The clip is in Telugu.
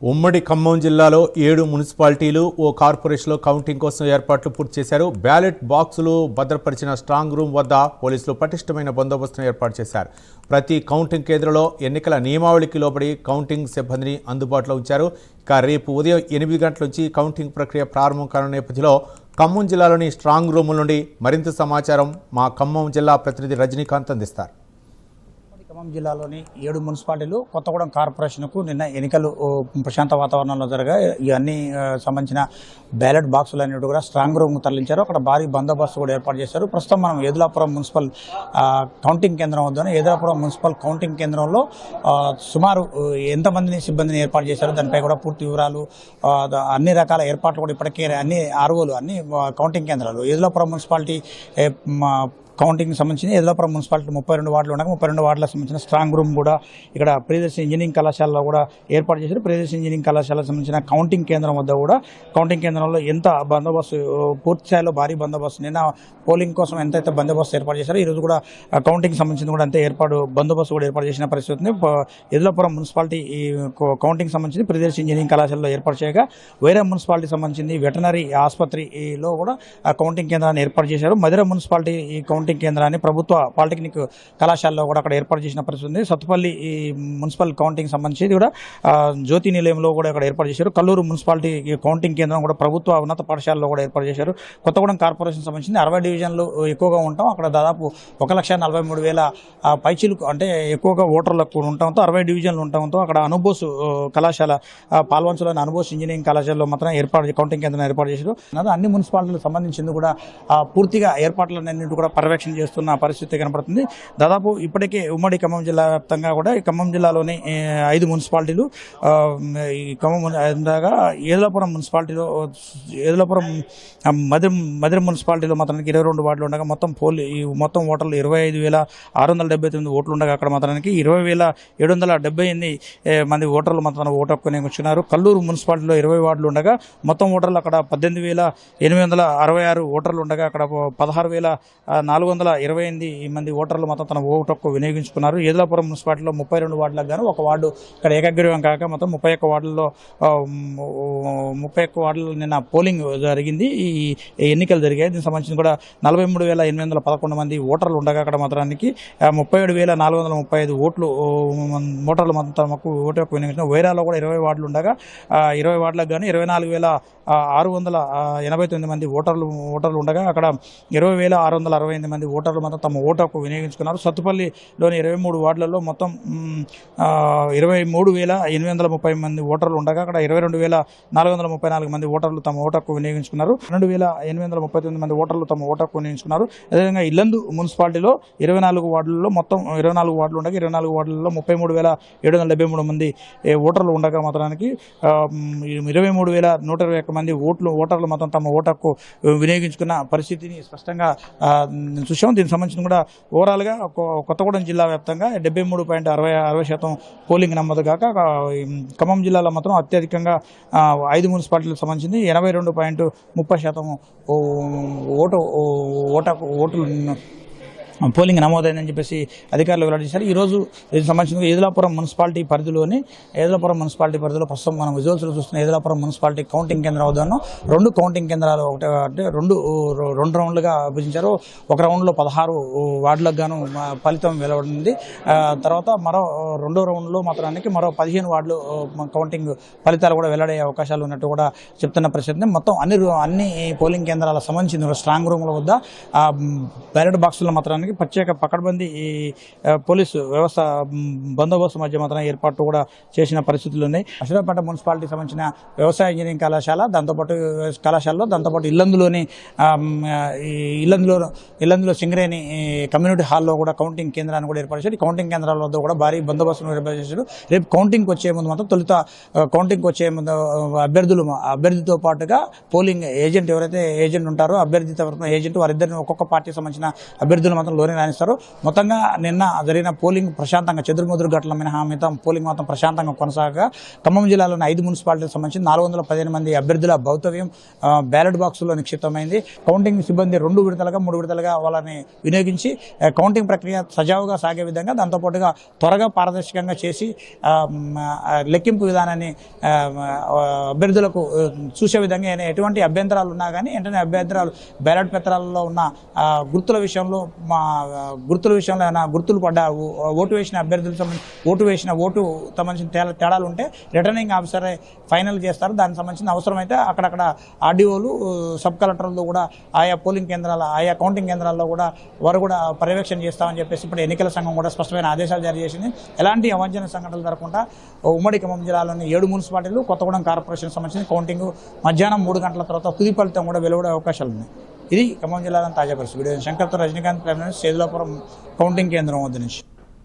ఉమ్మడి ఖమ్మం జిల్లాలో 7 మున్సిపాలిటీలు ఓ కార్పొరేషన్లో కౌంటింగ్ కోసం ఏర్పాట్లు పూర్తి చేశారు. బ్యాలెట్ బాక్సులు భద్రపరిచిన స్ట్రాంగ్ రూమ్ వద్ద పోలీసులు పటిష్టమైన బందోబస్తును ఏర్పాటు చేశారు. ప్రతి కౌంటింగ్ కేంద్రంలో ఎన్నికల నియమావళికి లోబడి కౌంటింగ్ సిబ్బందిని అందుబాటులో ఉంచారు. ఇక రేపు ఉదయం 8 గంటల నుంచి కౌంటింగ్ ప్రక్రియ ప్రారంభం కానున్న నేపథ్యంలో ఖమ్మం జిల్లాలోని స్ట్రాంగ్ రూముల నుండి మరింత సమాచారం మా ఖమ్మం జిల్లా ప్రతినిధి రజనీకాంత్ అందిస్తారు. ఖమ్మం జిల్లాలోని 7 మున్సిపాలిటీలు కొత్తగూడెం కార్పొరేషన్కు నిన్న ఎన్నికలు ప్రశాంత వాతావరణంలో జరగాయి. ఇవన్నీ సంబంధించిన బ్యాలెట్ బాక్సులు అన్నిటి కూడా స్ట్రాంగ్ రూమ్ తరలించారు. అక్కడ భారీ బందోబస్తు కూడా ఏర్పాటు చేశారు. ప్రస్తుతం మనం ఏదులాపురం మున్సిపల్ కౌంటింగ్ కేంద్రం వద్ద ఏదులాపురం మున్సిపల్ కౌంటింగ్ కేంద్రంలో సుమారు ఎంతమందిని సిబ్బందిని ఏర్పాటు చేశారు దానిపై కూడా పూర్తి వివరాలు, అన్ని రకాల ఏర్పాట్లు కూడా ఇప్పటికే అన్ని ఆర్ఓలు అన్ని కౌంటింగ్ కేంద్రాలు ఏదులాపురం మున్సిపాలిటీ కౌంటింగ్ సంబంధించి ఏదులాపురం మున్సిపాలిటీ 32 వార్డులు ఉండగా 32 వార్డులకు సంబంధించిన స్ట్రాంగ్ రూమ్ కూడా ఇక్కడ ప్రియదర్శి ఇంజనీరింగ్ కళాశాలలో కూడా ఏర్పాటు చేశారు. ప్రియదర్శి ఇంజనీరింగ్ కళాశాలకు సంబంధించిన కౌంటింగ్ కేంద్రం వద్ద కూడా కౌంటింగ్ కేంద్రంలో ఎంత బందోబస్తు, పూర్తి స్థాయిలో భారీ బందోబస్తు, నిన్న పోలింగ్ కోసం ఎంతైతే బందోబస్తు ఏర్పాటు చేశారో ఈరోజు కూడా కౌంటింగ్ సంబంధించి కూడా అంతే బందోబస్తు కూడా ఏర్పాటు చేసిన పరిస్థితి ఉంది. ఏదులాపురం మున్సిపాలిటీ ఈ కౌంటింగ్ సంబంధించి ప్రియదర్శి ఇంజనీరింగ్ కళాశాలలో ఏర్పాటు చేయగా వేరే మున్సిపాలిటీ సంబంధించి వెటనరీ ఆసుపత్రిలో కూడా కౌంటింగ్ కేంద్రాన్ని ఏర్పాటు చేశారు. మధుర మున్సిపాలిటీ ఈ కౌంటింగ్ కేంద్రాన్ని ప్రభుత్వ పాలిటెక్నిక్ కళాశాలలో కూడా అక్కడ ఏర్పాటు చేసిన పరిస్థితి ఉంది. సత్తుపల్లి ఈ మున్సిపల్ కౌంటింగ్ సంబంధించి కూడా జ్యోతి నిలయంలో కూడా అక్కడ ఏర్పాటు చేశారు. కల్లూరు మున్సిపాలిటీ కౌంటింగ్ కేంద్రం కూడా ప్రభుత్వ ఉన్నత పాఠశాలలో కూడా ఏర్పాటు చేశారు. కొత్తగూడెం కార్పొరేషన్ సంబంధించి 60 డివిజన్లు ఎక్కువగా ఉంటాం. అక్కడ దాదాపు 1,43,000 పైచీలకు అంటే ఎక్కువగా ఓటర్లకు ఉండటంతో 60 డివిజన్లు ఉండటంతో అక్కడ అనుబోసు కళాశాల పాల్వంచలోని అనుబోసు ఇంజనీరింగ్ కళాశాలలో మాత్రం కౌంటింగ్ కేంద్రం ఏర్పాటు చేశారు. అన్ని మున్సిపాలిటీలకు సంబంధించింది కూడా పూర్తిగా ఏర్పాట్లన్నింటి కూడా పర్యవేక్షణ చేస్తున్న పరిస్థితి కనపడుతుంది. దాదాపు ఇప్పటికే ఉమ్మడి ఖమ్మం జిల్లా వ్యాప్తంగా కూడా ఈ ఖమ్మం జిల్లాలోని 5 మున్సిపాలిటీలు ఈ ఖమ్మం ఏదులాపురం మున్సిపాలిటీలో మధుర మున్సిపాలిటీలో మాత్రానికి 22 వార్డులు ఉండగా మొత్తం ఓటర్లు 25,679 ఓట్లు ఉండగా అక్కడ మాత్రానికి 20,778 మంది ఓటర్లు మాత్రం ఓటు హక్కు వినియోగించుకున్నారు. కల్లూరు మున్సిపాలిటీలో 20 వార్డులు ఉండగా మొత్తం ఓటర్లు అక్కడ 18,866 ఓటర్లు ఉండగా అక్కడ 16,428 మంది ఓటర్లు మాత్రం తన ఓటు హక్కు వినియోగించుకున్నారు. ఏదులాపురం మున్సిపాలిటీలో 32 వార్డులకు గాను ఒక వార్డు ఇక్కడ ఏకగ్రీవం కాక మొత్తం 31 వార్డుల్లో నిన్న పోలింగ్ జరిగింది. ఈ ఎన్నికలు జరిగాయి. దీనికి సంబంధించి కూడా 43,811 మంది ఓటర్లు ఉండగా అక్కడ మాత్రానికి 37,435 ఓటర్లు మాత్రం ఓటు హక్కు వినియోగించిన. వైరాలో కూడా 20 వార్డులు ఉండగా 20 వార్డులకు గాను 24,689 మంది ఓటర్లు ఉండగా అక్కడ 20,668 మంది ఓటర్లు మాత్రం తమ ఓటు హక్కు వినియోగించుకున్నారు. సత్తుపల్లిలోని 23 వార్డులలో మొత్తం 23,830 మంది ఓటర్లు ఉండగా అక్కడ 22,434 మంది ఓటర్లు తమ ఓటు హక్కు వినియోగించుకున్నారు. 2,839 మంది ఓటర్లు తమ ఓటు హక్కు వినియోగించుకున్నారు. అదేవిధంగా ఇల్లందు మున్సిపాలిటీలో 24 వార్డులలో మొత్తం 24 వార్డులు ఉండగా 24 వార్డులలో 33,773 మంది ఓటర్లు ఉండగా మాత్రానికి 23,121 మంది ఓటర్లు మాత్రం తమ ఓటు హక్కు వినియోగించుకున్న పరిస్థితిని స్పష్టంగా చూసాం. దీనికి సంబంధించిన కూడా ఓవరాల్గా కొత్తగూడెం జిల్లా వ్యాప్తంగా 73.60% పోలింగ్ నమోదు కాక ఖమ్మం జిల్లాలో మాత్రం అత్యధికంగా 5 మున్సిపాలిటీలకు సంబంధించింది 82.30% ఓట్లు పోలింగ్ నమోదైందని చెప్పేసి అధికారులు వెల్లడించారు. ఈరోజు దీనికి సంబంధించిన ఏదులాపురం మున్సిపాలిటీ పరిధిలో ప్రస్తుతం మనం విజువల్స్లో చూస్తున్న ఏదులాపురం మున్సిపాలిటీ కౌంటింగ్ కేంద్రం వద్దను 2 కౌంటింగ్ కేంద్రాలు అంటే రెండు రౌండ్లుగా విభజించారు. ఒక రౌండ్లో 16 వార్డులకు గాను ఫలితం వెలువడింది. తర్వాత మరో 2వ రౌండ్లో మాత్రానికి మరో 15 వార్డులు కౌంటింగ్ ఫలితాలు కూడా వెల్లడే అవకాశాలు ఉన్నట్టు కూడా చెప్తున్న పరిస్థితి. మొత్తం అన్ని పోలింగ్ కేంద్రాలకు సంబంధించిన స్ట్రాంగ్ రూమ్ల వద్ద బ్యాలెట్ బాక్సుల మాత్రానికి ప్రత్యేక పకడ్బందీ పోలీసు వ్యవస్థ బందోబస్తు మధ్య మాత్రం ఏర్పాటు కూడా చేసిన పరిస్థితులు ఉన్నాయి. అశ్వరాపేట మున్సిపాలిటీకి సంబంధించిన వ్యవసాయ ఇంజనీరింగ్ కళాశాల దాంతోపాటు ఇల్లందులో సింగరేణి కమ్యూనిటీ హాల్లో కూడా కౌంటింగ్ కేంద్రాన్ని కూడా ఏర్పాటు చేశారు. కౌంటింగ్ కేంద్రాల వద్ద కూడా భారీ బందోబస్తును ఏర్పాటు చేశారు. రేపు కౌంటింగ్కి వచ్చే ముందు మాత్రం కౌంటింగ్కి వచ్చే ముందు అభ్యర్థితో పాటుగా పోలింగ్ ఏజెంట్ ఎవరైతే ఏజెంట్ ఉంటారో అభ్యర్థి తరఫున ఏజెంట్ వారిద్దరిని ఒక్కొక్క పార్టీకి సంబంధించిన అభ్యర్థులు మాత్రం లోనే రాణిస్తారు. మొత్తంగా నిన్న జరిగిన పోలింగ్ ప్రశాంతంగా చెదురుమదురు ఘటనల మినహా మిగతా పోలింగ్ మొత్తం ప్రశాంతంగా కొనసాగగా ఖమ్మం జిల్లాలోని 5 మున్సిపాలిటీలకు సంబంధించి 415 మంది అభ్యర్థుల భౌతవ్యం బ్యాలెట్ బాక్సుల్లో నిక్షిప్తమైంది. కౌంటింగ్ సిబ్బంది 2 విడతలుగా 3 విడతలుగా వాళ్ళని వినియోగించి కౌంటింగ్ ప్రక్రియ సజావుగా సాగే విధంగా దాంతోపాటుగా త్వరగా పారదర్శకంగా చేసి లెక్కింపు విధానాన్ని అభ్యర్థులకు చూసే విధంగా ఎటువంటి అభ్యంతరాలు ఉన్నా కానీ వెంటనే అభ్యంతరాలు బ్యాలెట్ పత్రాలలో ఉన్న గుర్తుల విషయంలో ఏమైనా గుర్తులు పడ్డా ఓటు వేసిన అభ్యర్థులకు సంబంధించి ఓటు సంబంధించిన తేడాలు ఉంటే రిటర్నింగ్ ఆఫీసరే ఫైనల్ చేస్తారు. దానికి సంబంధించిన అవసరమైతే అక్కడక్కడ ఆర్డీఓలు సబ్ కలెక్టర్లు కూడా ఆయా పోలింగ్ కేంద్రాల ఆయా కౌంటింగ్ కేంద్రాల్లో కూడా వారు కూడా పర్యవేక్షణ చేస్తామని చెప్పేసి ఇప్పుడు ఎన్నికల సంఘం కూడా స్పష్టమైన ఆదేశాలు జారీ చేసింది. ఎలాంటి అవాంఛనీయ సంఘటనలు జరగకుండా ఉమ్మడి ఖమ్మం జిల్లాలోని 7 మున్సిపాలిటీలు కొత్తగూడెం కార్పొరేషన్ సంబంధించిన కౌంటింగ్ మధ్యాహ్నం 3 గంటల తర్వాత తుది ఫలితం కూడా వెలువడే అవకాశాలు ఉన్నాయి. ఇది ఖమ్మం జిల్లాలోని తాజా పరిస్థితి. వీడియో శంకర్తో Rajinikanth, prime minister, Sedulapuram counting కేంద్రం వద్ద నుంచి.